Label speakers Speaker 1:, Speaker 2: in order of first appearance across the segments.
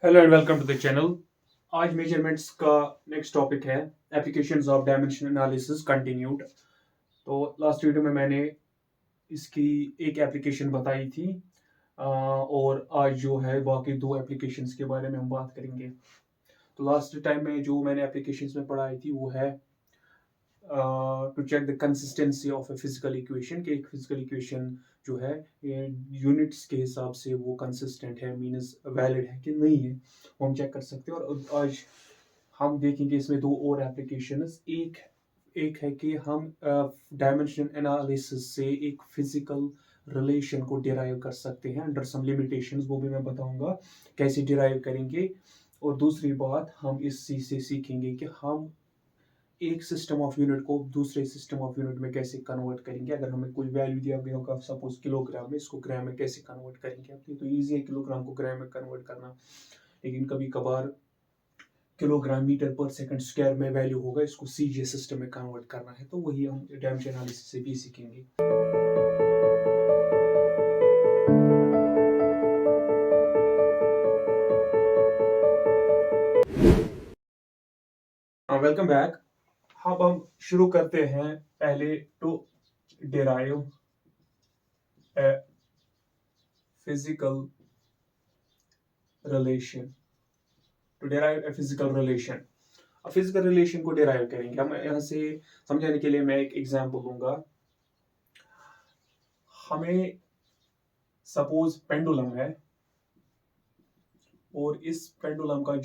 Speaker 1: Hello and welcome to the channel. आज measurements का next topic है applications of dimension analysis continued. तो last video में मैंने इसकी एक एप्लीकेशन बताई थी और आज जो है बाकी दो एप्लीकेशंस के बारे में हम बात करेंगे। तो लास्ट टाइम में जो मैंने एप्लीकेशंस में पढ़ाई थी वो है to check the consistency of a physical equation कि एक फिजिकल इक्वेशन जो है यूनिट्स के हिसाब से वो कंसिस्टेंट है, मीन्स वैलिड है कि नहीं है, वो हम चेक कर सकते हैं। और आज हम देखेंगे इसमें दो और एप्लीकेशंस। एक एक है कि हम डायमेंशन एनालिसिस से एक फिजिकल रिलेशन को डिराइव कर सकते हैं अंडर सम लिमिटेशंस, वो भी मैं बताऊंगा कैसे डिराइव करेंगे। और दूसरी बात हम इस चीज से सीखेंगे कि हम एक सिस्टम ऑफ यूनिट को दूसरे सिस्टम ऑफ यूनिट में कैसे कन्वर्ट करेंगे। अगर हमें कोई वैल्यू दिया गया होगा सपोज किलोग्राम में, इसको ग्राम में कैसे कन्वर्ट करेंगे। अब ये तो ईजी है किलोग्राम को ग्राम में कन्वर्ट करना, लेकिन कभी कभार kilogram metre per second square में वैल्यू होगा, इसको सीजीएस सिस्टम में कन्वर्ट करना है, तो वही हम डायमेंशन एनालिसिस से भी सीखेंगे। Welcome back. अब हम शुरू करते हैं पहले to derive a physical relation. To derive a physical relation, अब फिजिकल रिलेशन को डिराइव करेंगे हम। यहाँ से समझाने के लिए मैं एक एग्जांपल दूंगा। हमें सपोज पेंडुलम है और इस पेंडुलम का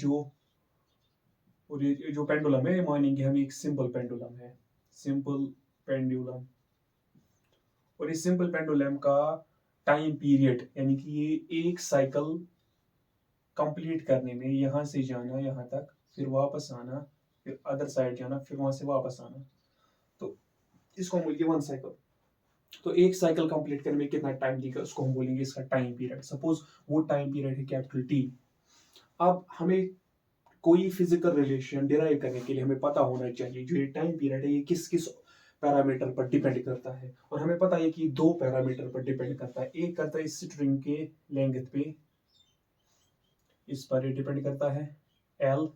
Speaker 1: और ये जो पेंडुलम है मानेंगे हम एक सिंपल पेंडुलम है, सिंपल पेंडुलम। और इस सिंपल पेंडुलम का टाइम पीरियड यानी कि ये एक साइकिल कंप्लीट करने में यहां से जाना यहाँ तक, फिर वापस आना, फिर अदर साइड जाना, फिर वहां से वापस आना, तो इसको हम बोलेंगे वन साइकिल। तो एक साइकिल कंप्लीट करने में कितना टाइम देगा उसको हम बोलेंगे इसका टाइम पीरियड। सपोज वो टाइम पीरियड है कैपिटल टी। अब हमें कोई फिजिकल रिलेशन डिराइव करने के लिए हमें पता होना चाहिए जो ये टाइम पीरियड है ये किस किस पैरामीटर पर डिपेंड करता है। और हमें पता है कि दो पैरामीटर पर डिपेंड करता है। एक करता है स्ट्रिंग के लेंथ पे, इस पर ये डिपेंड करता है एल,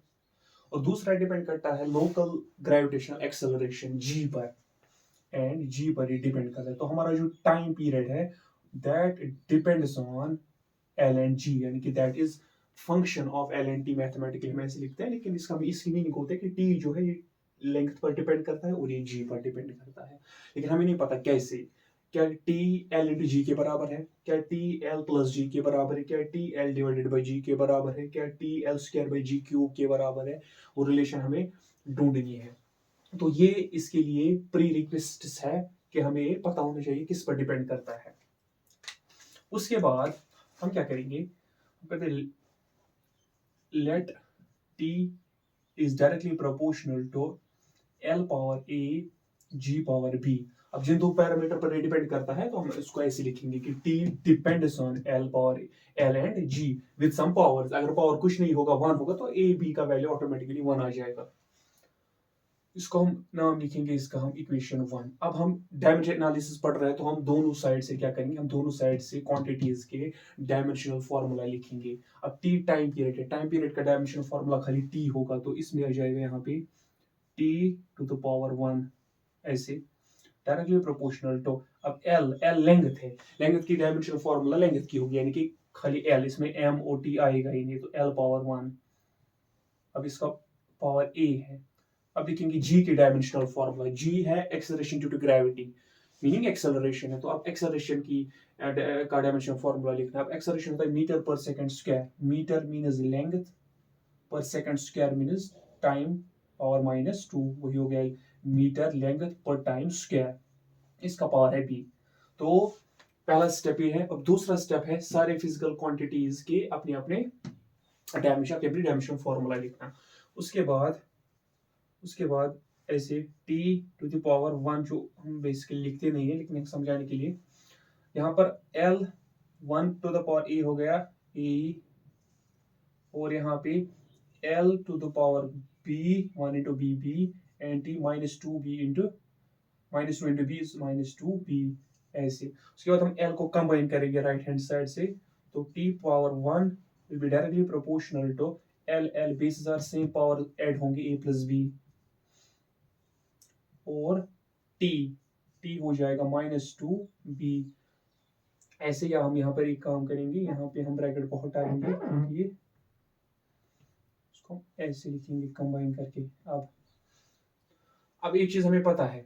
Speaker 1: और दूसरा डिपेंड करता है लोकल ग्रेविटेशनल एक्सेलरेशन जी पर, एंड जी पर ये डिपेंड करता है। तो हमारा जो टाइम पीरियड है that depends on L and G, यानी कि that is function of L and T. Mathematically हम ऐसे लिखते हैं, लेकिन इसका इसकी मीनिंग होता है कि टी जो है ये लेंथ पर डिपेंड करता है और ये जी पर डिपेंड करता है, लेकिन हमें नहीं पता कैसे। क्या टी एल इंटू जी के बराबर है, क्या टी एल प्लस जी के बराबर है, क्या T L divided by G के बराबर है, क्या T L square by G cube के बराबर है। वो रिलेशन हमें ढूंढनी है। तो ये इसके लिए प्री रिक्वेस्ट है कि हमें पता होना चाहिए किस पर डिपेंड करता है। उसके बाद हम क्या करेंगे, कहते हैं let T is directly proportional to L power A G power B. अब जिन दो पैरामीटर पर डिपेंड करता है तो हम इसको ऐसे लिखेंगे कि T depends on L power L and G with some powers. अगर पावर कुछ नहीं होगा, वन होगा, तो ए बी का वैल्यू ऑटोमेटिकली वन आ जाएगा। इसको हम नाम लिखेंगे, इसका हम इक्वेशन वन। अब हम डायमेंशन एनालिसिस पढ़ रहे हैं तो हम दोनों साइड से क्या करेंगे, हम दोनों साइड से क्वांटिटीज के डायमेंशनल फॉर्मूला लिखेंगे। अब टी टाइम पीरियड है, टाइम पीरियड का डायमेंशनल फॉर्मूला खाली टी होगा, तो इसमें आ जाएगा यहाँ पे T to the power one, ऐसे डायरेक्टली प्रोपोर्शनल टू। अब एल एल लेंथ है, लेंथ की डायमेंशनल फॉर्मूला लेंथ की होगी, यानी कि खाली एल, इसमें एम ओ टी आएगा ही नहीं, तो एल पावर वन। अब इसका पावर ए है। अब देखेंगे जी की डायमेंशनल फॉर्मूला, जी है acceleration due to gravity, meaning acceleration है, तो अब एक्सेलरेशन की का डायमेंशनल फॉर्मूला लिखना है। अब एक्सेलरेशन होता है metre per second square, metre means length, per second square means time, power minus two, वही हो गया metre length per time square. इसका पावर है बी। तो पहला स्टेप ये है। अब दूसरा स्टेप है सारे फिजिकल क्वांटिटीज के अपने अपने डायमेंशन, अपनी डायमेंशन फॉर्मूला लिखना। उसके बाद उसके बाद ऐसे T to the power one, जो हम बेसिकली लिखते नहीं है लेकिन एक समझाने के लिए, यहाँ पर L one to the power A हो गया ए, और यहाँ पे L to the power B one into B B, and T minus two B into minus two into B minus two B, ऐसे। उसके बाद हम एल को कंबाइन करेंगे राइट हैंड साइड से, तो T power one will be directly proportional to L bases are same power add होंगे a plus b और t हो जाएगा -2b। ऐसे या हम यहाँ पर एक काम करेंगे, यहाँ पे हम ब्रैकेट को हटाएंगे क्योंकि इसको ऐसे लिखेंगे कंबाइन करके। अब एक चीज हमें पता है,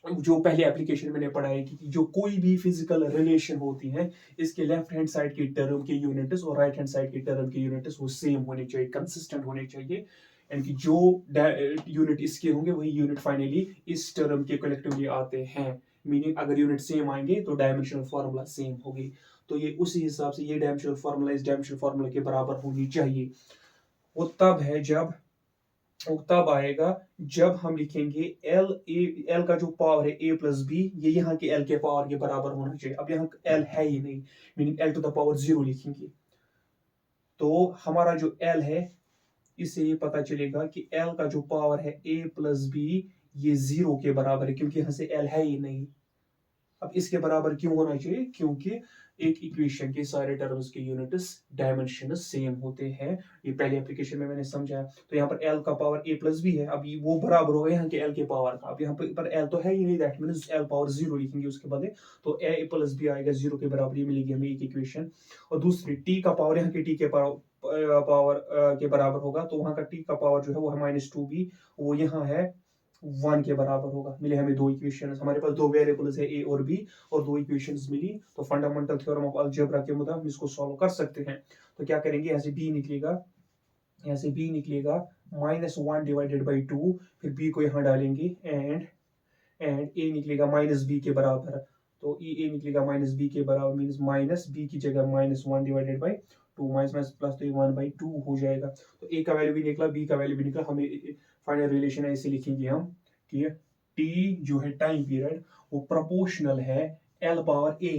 Speaker 1: जो पहले एप्लीकेशन मैंने पढ़ा है कि जो कोई भी फिजिकल रिलेशन होती है, इसके लेफ्ट हैंड साइड के टर्म के यूनिट्स और राइट हैंड साइड के टर्म के यूनिट्स वो सेम होने चाहिए, कंसिस्टेंट होने चाहिए। यानी कि जो यूनिट इसके होंगे वही यूनिट फाइनली इस टर्म के कलेक्टिवली आते हैं। मीनिंग अगर यूनिट सेम आएंगे तो डायमेंशनल फार्मूला सेम होगी। तो ये उसी हिसाब से ये डायमेंशनल फार्मूला इस डायमेंशनल फार्मूला के बराबर होनी चाहिए। वो तब आएगा जब हम लिखेंगे एल का जो पावर है a प्लस बी, ये यहाँ के एल के पावर के बराबर होना चाहिए। अब यहाँ एल है ही नहीं, meaning L to the power 0 लिखेंगे तो हमारा जो एल है इससे ये पता चलेगा कि एल का जो पावर है a प्लस बी ये 0 के बराबर है, क्योंकि यहाँ से एल है ही नहीं। अब इसके बराबर क्यों होना चाहिए? क्योंकि एक इक्वेशन के सारे टर्म्स के यूनिट्स डायमेंशन सेम होते हैं। ये पहले एप्लीकेशन में मैंने समझाया। तो यहाँ पर एल का पावर a प्लस बी है, अभी वो बराबर होगा यहाँ के एल के पावर का। अब यहाँ पर एल तो है ही नहीं, दैट मींस एल पावर 0 लिखेंगे उसके बाद, तो a प्लस बी आएगा 0 के बराबर, ये मिलेगी हमें एक इक्वेशन। और दूसरी t का पावर यहाँ के t के पावर के बराबर होगा, तो वहां का t का पावर जो है वो है -2b, वो यहाँ है 1 के बराबर होगा। मिले हमें दो इक्वेशंस, हमारे पास दो वेरिएबल्स है a और b और दो इक्वेशंस मिली। तो फंडामेंटल थ्योरम ऑफ अलजेब्रा के मुताबिक हम इसको सॉल्व कर सकते हैं। तो क्या करेंगे, यहाँ से b निकलेगा, यहाँ से b निकलेगा -1 डिवाइडेड बाई 2, फिर b को यहाँ डालेंगे एंड a निकलेगा -b के बराबर। तो a निकलेगा -b के बराबर, मीन्स माइनस b की जगह -1 डिवाइडेड बाई 2, माइनस प्लस तो 1/2 हो जाएगा। तो a का वैल्यू भी निकला, b का वैल्यू भी निकला। हमें फाइनल रिलेशन ऐसे लिखेंगे हम कि t जो है टाइम पीरियड वो प्रोपोर्शनल है l पावर a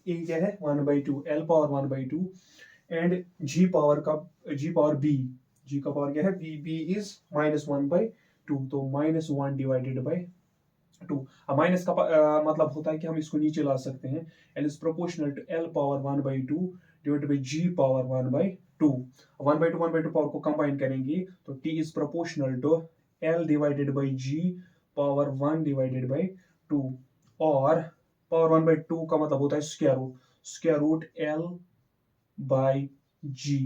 Speaker 1: क्या है 1/2, l power 1/2 and g power b, g का पावर क्या है b इज -1/2, तो -1 डिवाइडेड बाई 2। अब माइनस का मतलब होता है कि हम इसको नीचे ला सकते हैं, l is proportional to l power 1/2 divided by g power 1/2। 1/2 power को कंबाइन करेंगे तो t is proportional to l divided by g power 1 divided by 2, और पावर 1/2 का मतलब होता है square root l by g।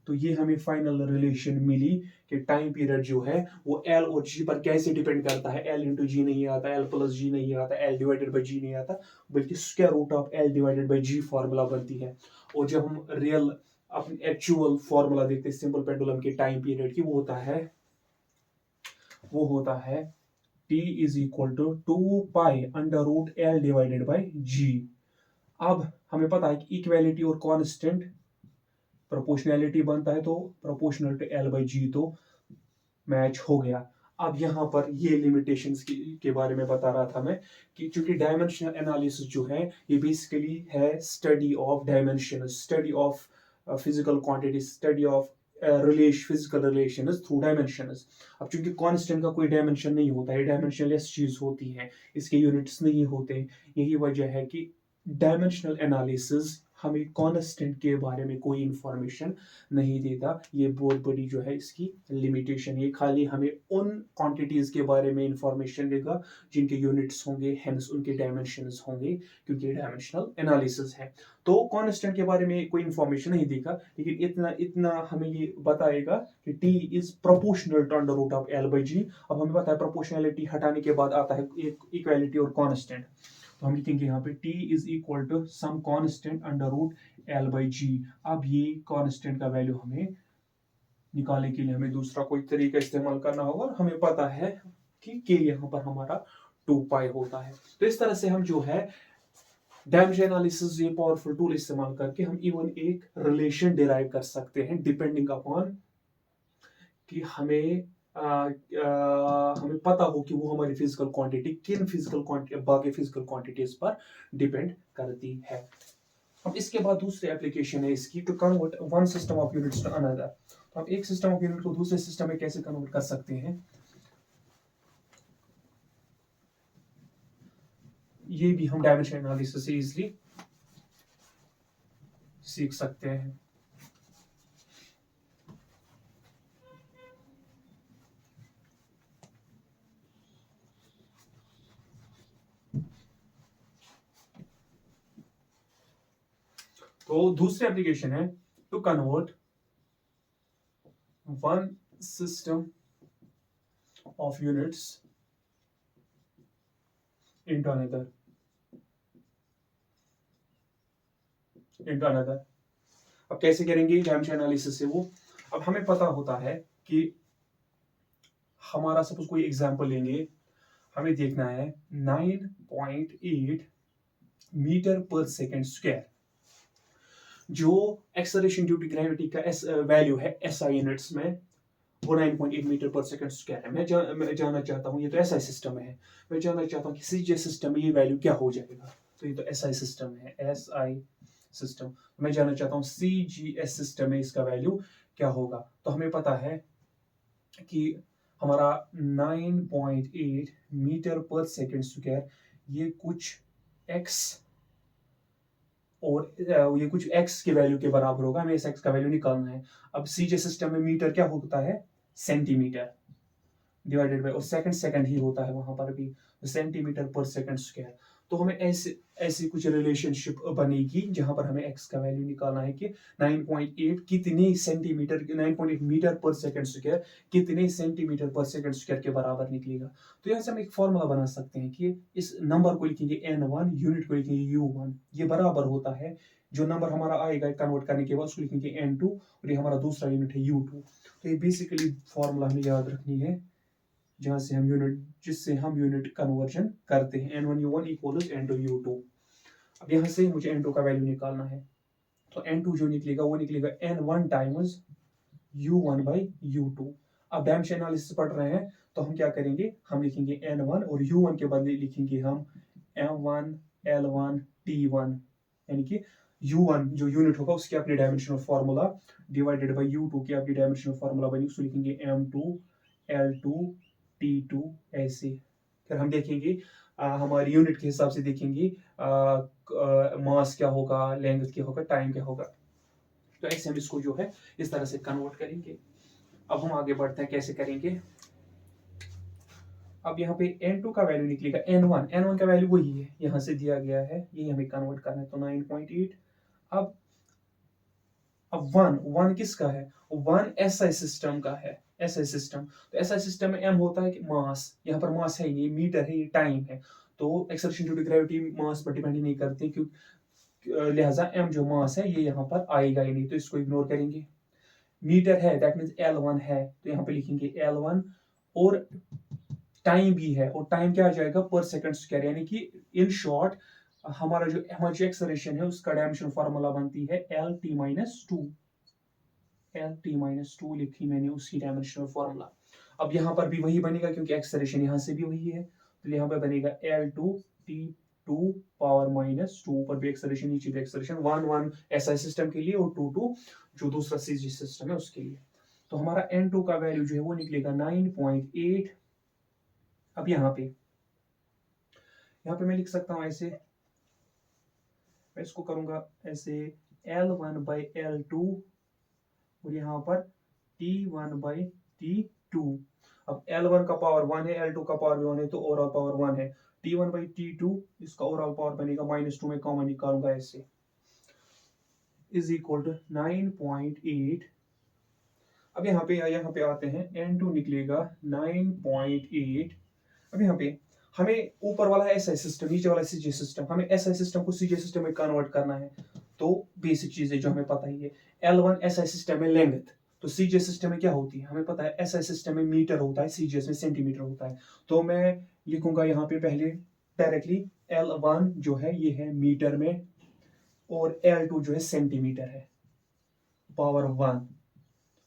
Speaker 1: तो ये हमें फाइनल रिलेशन मिली कि टाइम पीरियड जो है वो l और g पर कैसे डिपेंड करता है। l इंटू जी नहीं आता, l प्लस जी नहीं आता, l डिवाइडेड बाई जी नहीं आता, बल्कि square root of l divided by G formula बनती है। और जब हम रियल अपनी एक्चुअल फॉर्मूला देखते हैं सिंपल पेंडुलम के टाइम पीरियड की, वो होता है t is equal to 2 under root l divided by g। अब हमें पता है कि इक्वेलिटी और कांस्टेंट प्रोपोर्शनैलिटी बनता है, तो प्रोपोर्शनल टू l बाई जी तो मैच हो गया। अब यहाँ पर ये लिमिटेशंस के बारे में बता रहा था मैं कि चूंकि डायमेंशनल एनालिसिस जो है ये बेसिकली है study of dimension, study of physical quantity, study of physical relations through dimensions. अब चूंकि कांस्टेंट का कोई डायमेंशन नहीं होता है, डायमेंशनलेस चीज होती है, इसके यूनिट्स नहीं होते, यही वजह है कि डायमेंशनल एनालिसिस हमें कांस्टेंट के बारे में कोई इंफॉर्मेशन नहीं देता। ये बहुत बड़ी जो है इसकी लिमिटेशन है, खाली हमें उन क्वांटिटीज के बारे में इंफॉर्मेशन देगा जिनके यूनिट्स होंगे, हेंस उनके डायमेंशंस होंगे, क्योंकि डायमेंशनल एनालिसिस है। तो कांस्टेंट के बारे में कोई इंफॉर्मेशन नहीं देगा, लेकिन इतना हमें ये बताएगा कि t is proportional to under root of l by G. अब हमें पता है प्रोपोर्शनैलिटी हटाने के बाद आता है इक्वालिटी और कांस्टेंट, तो हम लिखेंगे यहाँ पे t is equal to some constant under root l by G. अब ये कांस्टेंट का वैल्यू हमें निकालने के लिए हमें दूसरा कोई तरीका इस्तेमाल करना होगा, और हमें पता है कि k यहाँ पर हमारा 2 होता है। तो इस तरह से हम जो है डायमेंशन एनालिसिस ये पावरफुल टूल इस्तेमाल करके हम इवन एक रिलेशन डिराइव कर सकते हैं डिपेंडिंग अपॉन कि हमें पता हो कि वो हमारी फिजिकल क्वांटिटी किन फिजिकल क्वांटिटी बाकी फिजिकल क्वांटिटीज पर डिपेंड करती है। अब इसके बाद दूसरी एप्लीकेशन है इसकी, to convert one system of units to another. तो हम एक सिस्टम ऑफ यूनिट को दूसरे सिस्टम में कैसे कन्वर्ट कर सकते हैं, ये भी हम डायमेंशन एनालिसिस से इजीली सीख सकते हैं। तो दूसरी एप्लीकेशन है to convert one system of units into another. अब कैसे करेंगे डायमेंशन एनालिसिस से वो, अब हमें पता होता है कि हमारा सपोज कोई एग्जांपल लेंगे, हमें देखना है 9.8 मीटर पर सेकेंड स्क्वायर, जो एक्सेलरेशन ड्यू टू ग्रेविटी का वैल्यू है एसआई यूनिट्स में, वो 9.8 मीटर पर सेकंड स्क्वायर है। मैं जानना चाहता हूँ, ये तो एसआई सिस्टम है, मैं जानना चाहता हूँ कि सीजे सिस्टम में ये वैल्यू क्या हो जाएगा। तो ये तो एसआई सिस्टम है, एसआई सिस्टम, मैं जानना चाहता हूँ सीजीएस सिस्टम में इसका वैल्यू क्या होगा। तो हमें पता है कि हमारा 9.8 मीटर पर सेकंड स्क्वायर ये कुछ x और ये कुछ x के वैल्यू के बराबर होगा, हमें इस x का वैल्यू निकालना है। अब सीजे सिस्टम में मीटर क्या होता है, सेंटीमीटर डिवाइडेड बाय, और सेकंड ही होता है वहां पर भी, सेंटीमीटर पर सेकंड स्क्वायर। तो हमें ऐसी कुछ रिलेशनशिप बनेगी जहां पर हमें x का वैल्यू निकालना है कि 9.8 कितने centimetre, 9.8 metre per second square कितने सेंटीमीटर पर सेकंड स्क्वायर के बराबर निकलेगा। तो यहाँ से हम एक फॉर्मूला बना सकते हैं कि इस नंबर को लिखेंगे n1, यूनिट को लिखेंगे u1, ये बराबर होता है जो नंबर हमारा आएगा कन्वर्ट करने के बाद उसको लिखेंगे n2, और ये हमारा दूसरा यूनिट है u2। तो ये बेसिकली फॉर्मूला हमें याद रखनी है जहां से हम यूनिट, जिससे हम यूनिट कन्वर्जन करते हैं, n1u1 इक्वल्स n2u2। अब यहाँ से मुझे n2 का वैल्यू निकालना है, तो n2 जो निकलेगा वो निकलेगा n1 times u1 by u2। अब डायमेंशन एनालिसिस पढ़ रहे हैं तो हम क्या करेंगे, हम लिखेंगे n1 और u1 के बदले लिखेंगे हम m1 l1 t1, यानी कि u1 जो यूनिट होगा उसके अपने dimensional formula divided by u2 के अपनी डायमेंशनल फार्मूला बनी, उसको लिखेंगे m2 l2 T2 ऐसे। फिर हम देखेंगे हमारी यूनिट के हिसाब से देखेंगे मास क्या होगा, लेंथ क्या होगा, टाइम क्या होगा। तो ऐसे हम इसको जो है इस तरह से कन्वर्ट करेंगे। अब हम आगे बढ़ते हैं, कैसे करेंगे। अब यहाँ पे n2 का वैल्यू निकलेगा n1 का वैल्यू वही है यहाँ से दिया गया है, यही हमें कन्वर्ट करना है, तो 9.8। अब 1 किसका है, 1 एसआई सिस्टम का है, एसआई सिस्टम। तो एसआई सिस्टम में m होता है कि मास, यहाँ पर मास है, ये मीटर है, ये टाइम है, तो एक्सेलरेशन ड्यू टू ग्रेविटी मास पर डिपेंड नहीं करती, क्योंकि लिहाजा m जो मास है ये यहाँ पर आएगा ही नहीं, तो इसको इग्नोर करेंगे। मीटर है, दैट मींस L1 है, तो यहाँ पे लिखेंगे L1, और टाइम भी है, और टाइम क्या आ जाएगा, पर सेकंड स्क्वायर, यानी कि इन शॉर्ट हमारा जो एक्सेलरेशन है उसका डायमेंशन फार्मूला बनती है LT-2, LT-2 लिखी मैंने उसकी डायमेंशनल फार्मूला। अब यहाँ पर भी वही बनेगा क्योंकि एक्सेलरेशन यहाँ से भी वही है, तो यहाँ पे बनेगा L2T2 पावर -2, ऊपर भी एक्सेलरेशन नीचे भी एक्सेलरेशन, 1 एसआई सिस्टम के लिए और 2 जो दूसरा सीजी सिस्टम है उसके लिए। तो हमारा n2 का वैल्यू जो है वो निकलेगा 9.8। अब यहाँ पे मैं लिख सकता हूँ ऐसे, मैं इसको करूंगा ऐसे L1 बाई L2, और यहाँ पर T1 बाई T2। अब L1 का पावर 1 है, L2 का पावर 1 है, तो ओवरऑल पावर 1 है। T1 बाई T2, इसका ओवरऑल पावर बनेगा -2, में कॉमन निकालूंगा ऐसे, इज इक्वल टू 9.8। अब यहाँ पे आते हैं, N2 निकलेगा 9.8। अब यहाँ पे हमें ऊपर वाला है एसआई सिस्टम, नीचे वाला सीजे सिस्टम, हमें एसआई सिस्टम को सीजे सिस्टम में कन्वर्ट करना है। तो बेसिक चीजें जो हमें पता ही है, L1 एसआई सिस्टम में लेंथ, तो सीजे सिस्टम में क्या होती है हमें पता है, एसआई सिस्टम में मीटर होता है, सीजीएस में सेंटीमीटर होता है। तो मैं लिखूंगा यहाँ पे पहले डायरेक्टली L1 जो है ये है मीटर में, और L2 जो है सेंटीमीटर है, पावर 1।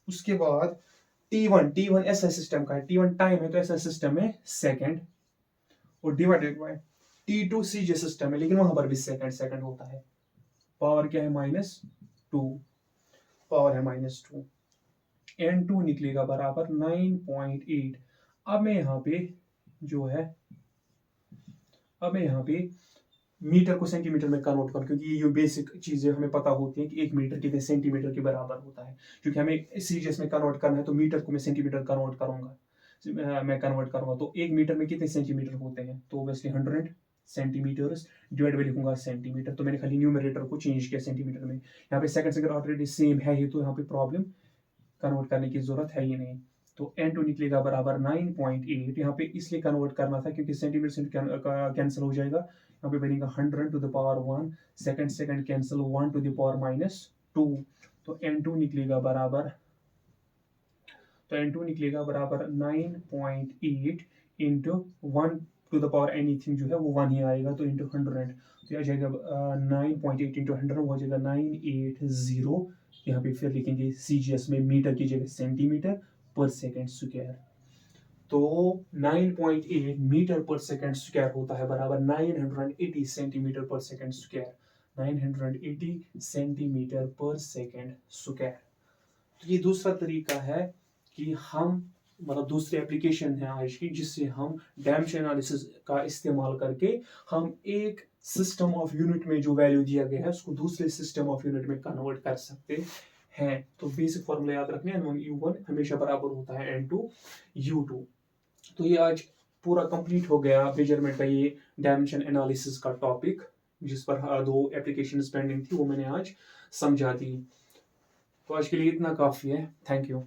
Speaker 1: उसके बाद T1 एसआई सिस्टम का है, T1 टाइम है तो एसआई सिस्टम में सेकंड, और divided by T2 CJ system है लेकिन वहां पर भी सेकंड होता है, पावर क्या है -2, पावर है -2। N2 निकलेगा बराबर 9.8। अब मैं यहाँ पे जो है, अब मैं यहाँ पे मीटर को सेंटीमीटर में कन्वर्ट करूँ, क्योंकि ये बेसिक चीजें हमें पता होती हैं कि 1 मीटर कितने सेंटीमीटर के बराबर होता है। क्योंकि हमें सीजीएस में कन्वर्ट करना है तो मीटर को मैं सेंटीमीटर कन्वर्ट करूंगा, तो 1 मीटर में कितने सेंटीमीटर होते हैं, तो ऑब्वियसली 100 सेंटीमीटर्स, डिवाइड में लिखूंगा सेंटीमीटर, तो मैंने खाली न्यूमरेटर को चेंज किया सेंटीमीटर में। यहाँ पे सेकंड सेकंड ऑलरेडी सेम है ही, तो यहाँ पे प्रॉब्लम कन्वर्ट करने की जरूरत है ही नहीं। तो n2 निकलेगा बराबर 9.8। यहाँ पे इसलिए कन्वर्ट करना था क्योंकि सेंटीमीटर से कैंसिल हो जाएगा, यहाँ पे बनेगा 100 to the power 1, second second cancel 1 to the power -2, तो n2 निकलेगा बराबर 9.8 into 1 to the power anything जो है वो 1 ही आएगा, तो इंटू 100, तो आ जाएगा 9.8 इंटू 100 हो जाएगा 980। यहाँ पे फिर लिखेंगे CGS में मीटर की जगह सेंटीमीटर पर सेकेंड स्क्वायर, तो 9.8 मीटर पर सेकेंड स्क्वायर होता है बराबर 980 सेंटीमीटर पर सेकेंड स्क्वायर, 980 सेंटीमीटर पर सेकेंड स्क्वायर। तो ये दूसरा तरीका है कि हम मतलब दूसरी एप्लीकेशन है आज की, जिससे हम डायमेंशन एनालिसिस का इस्तेमाल करके हम एक सिस्टम ऑफ यूनिट में जो वैल्यू दिया गया है उसको दूसरे सिस्टम ऑफ यूनिट में कन्वर्ट कर सकते हैं। तो बेसिक फॉर्मूला याद रखने, N1U1 हमेशा बराबर होता है N2U2। तो ये आज पूरा कंप्लीट हो गया मेजरमेंट का ये डायमेंशन एनालिसिस का टॉपिक, जिस पर 2 एप्लीकेशंस पेंडिंग थी वो मैंने आज समझा दी। तो आज के लिए इतना काफी है। Thank you.